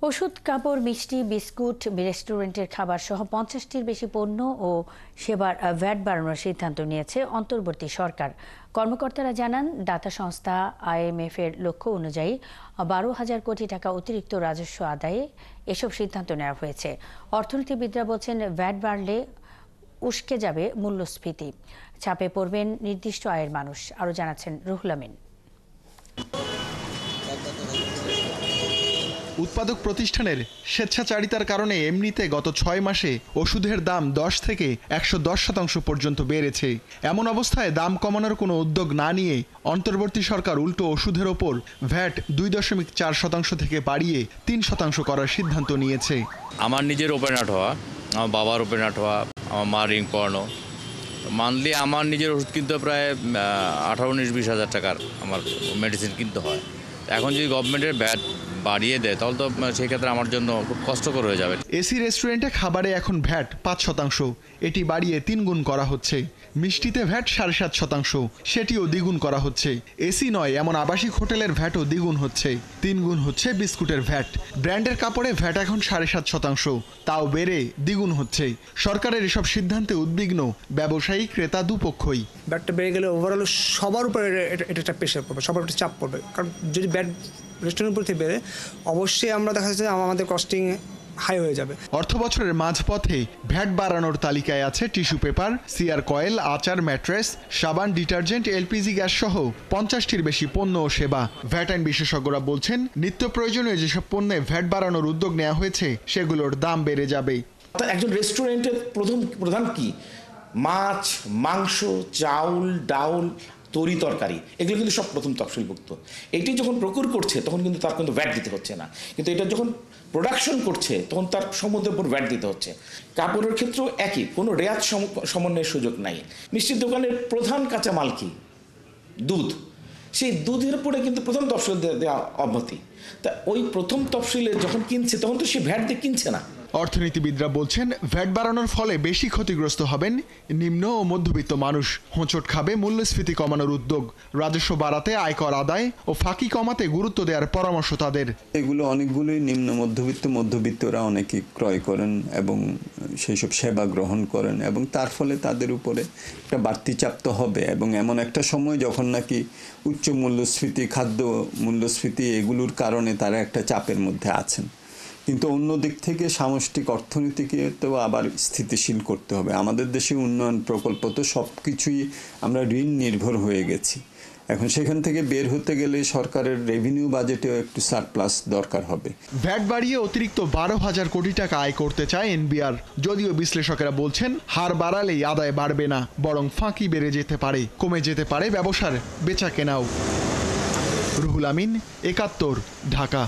ওষুধ, কাপড়, মিষ্টি, বিস্কুট, রেস্টুরেন্টের খাবার সহ ৫০টির বেশি পণ্য ও সেবার ভ্যাট বাড়ানোর সিদ্ধান্ত নিয়েছে অন্তর্বর্তী সরকার। কর্মকর্তারা জানান, দাতা সংস্থা IMF এর লক্ষ্য অনুযায়ী ১২,০০০ কোটি টাকা অতিরিক্ত রাজস্ব আদায়ে এসব সিদ্ধান্ত নেওয়া হয়েছে। অর্থনীতিবিদরা বলছেন, ভ্যাট বাড়লে উস্কে যাবে মূল্যস্ফীতি, চাপে পড়বেন নির্দিষ্ট আয়ের মানুষ। আরও জানাচ্ছেন রুহুল আমিন। উৎপাদক প্রতিষ্ঠানের স্বেচ্ছাচারিতার কারণে এমনিতে গত ৬ মাসে ওষুধের দাম ১০ থেকে ১১০% পর্যন্ত বেড়েছে। এমন অবস্থায় দাম কমানোর কোনো উদ্যোগ না নিয়ে অন্তর্বর্তী সরকার উল্টো ওষুধের ওপর ভ্যাট ২.৪% থেকে বাড়িয়ে ৩% করার সিদ্ধান্ত নিয়েছে। আমার নিজের ওপেন আর্ট হওয়া, আমার বাবার ওপেন আর্ট হওয়া, আমার মা রিং করানো, মান্থলি আমার নিজের ওষুধ কিনতে প্রায় ১৮-১৯-২০ হাজার টাকার আমার মেডিসিন কিনতে হয়। এখন যদি গভর্নমেন্টের ভ্যাট বাড়িয়ে দেয় তাহলে তো সেই ক্ষেত্রে আমার জন্য খুব কষ্টকর হয়ে যাবে। এসি রেস্টুরেন্টে খাবারে এখন ভ্যাট ৫%, এটি বাড়িয়ে ৩ গুণ করা হচ্ছে। মিষ্টিতে ভ্যাট ৭.৫%, সেটিও দ্বিগুণ করা হচ্ছে। এসি নয় এমন আবাসিক হোটেলের ভ্যাটও দ্বিগুণ হচ্ছে। ৩ গুণ হচ্ছে বিস্কুটের ভ্যাট। ব্র্যান্ডের কাপড়ে ভ্যাট এখন ৭.৫%, তাও বেড়ে দ্বিগুণ হচ্ছে। সরকারের এসব সিদ্ধান্তে উদ্বিগ্ন ব্যবসায়ী, ক্রেতা দুপক্ষই। ব্যাটটা বেড়ে গেলে ওভারঅল সবার উপরে এটা একটা প্রেশার পড়বে, সবার উপরে চাপ পড়বে। কারণ যদি ব্যাট রেস্টুরেন্ট উপর থেকে বেড়ে, অবশ্যই আমরা দেখা যাচ্ছে আমাদের কস্টিং হাই হয়ে যাবে। অর্থ বছরের মাঝপথে ভ্যাট বাড়ানোর তালিকায় আছে টিস্যু পেপার, সিআর কয়েল, আচার, ম্যাট্রেস, সাবান, ডিটারজেন্ট, এলপিজি গ্যাস সহ ৫০টির বেশি পণ্য ও সেবা। ভ্যাট আইন বিশেষজ্ঞরা বলছেন, নিত্য প্রয়োজনীয় যেসব পণ্যে ভ্যাট বাড়ানোর উদ্যোগ নেওয়া হয়েছে সেগুলোর দাম বেড়ে যাবে। একজন রেস্টুরেন্টের প্রধান কি? মাছ, মাংস, চাউল, ডাউল, তরি তরকারি, এগুলো কিন্তু সব প্রথম তফসিলভুক্ত। এটি যখন প্রকুর করছে তখন কিন্তু তার কিন্তু ভ্যাট দিতে হচ্ছে না, কিন্তু এটা যখন প্রোডাকশন করছে তখন তার সমুদ্রের উপর ভ্যাট দিতে হচ্ছে। কাপড়ের ক্ষেত্রেও একই, কোনো রেয়াত সমন্বয়ের সুযোগ নাই। মিষ্টির দোকানের প্রধান কাঁচামাল কি? দুধ। সেই দুধের উপরে কিন্তু প্রথম তফসিল দেওয়া অব্যাহতি। তা ওই প্রথম তফসিলে যখন কিনছে তখন তো সে ভ্যাট দিয়ে কিনছে না। অর্থনীতিবিদরা বলছেন, ভ্যাট বাড়ানোর ফলে বেশি ক্ষতিগ্রস্ত হবেন নিম্ন ও মধ্যবিত্ত মানুষ। হোঁচট খাবে মূল্যস্ফীতি কমানোর উদ্যোগ। রাজস্ব বাড়াতে, আয়কর আদায় ও ফাঁকি কমাতে গুরুত্ব দেওয়ার পরামর্শ তাদের। এগুলো অনেকগুলোই নিম্ন মধ্যবিত্তরা অনেকেই ক্রয় করেন এবং সেই সব সেবা গ্রহণ করেন, এবং তার ফলে তাদের উপরে একটা বাড়তি চাপ তো হবে। এবং এমন একটা সময় যখন নাকি উচ্চ মূল্যস্ফীতি, খাদ্য মূল্যস্ফীতি, এগুলোর কারণে তারা একটা চাপের মধ্যে আছেন। কিন্তু অন্য দিক থেকে সামষ্টিক অর্থনীতিকে তো আবার স্থিতিশীল করতে হবে। আমাদের দেশে উন্নয়ন প্রকল্প তো সব কিছুই আমরা ঋণ নির্ভর হয়ে গেছি। এখন সেখান থেকে বের হতে গেলে সরকারের রেভিনিউ বাজেটেও একটু সারপ্লাস দরকার হবে। ভ্যাট বাড়িয়ে অতিরিক্ত ১২,০০০ কোটি টাকা আয় করতে চায় এনবিআর। যদিও বিশ্লেষকেরা বলছেন, হার বাড়ালেই আদায় বাড়বে না, বরং ফাঁকি বেড়ে যেতে পারে, কমে যেতে পারে ব্যবসার বেচা কেনাও। রুহুল আমিন, ৭১, ঢাকা।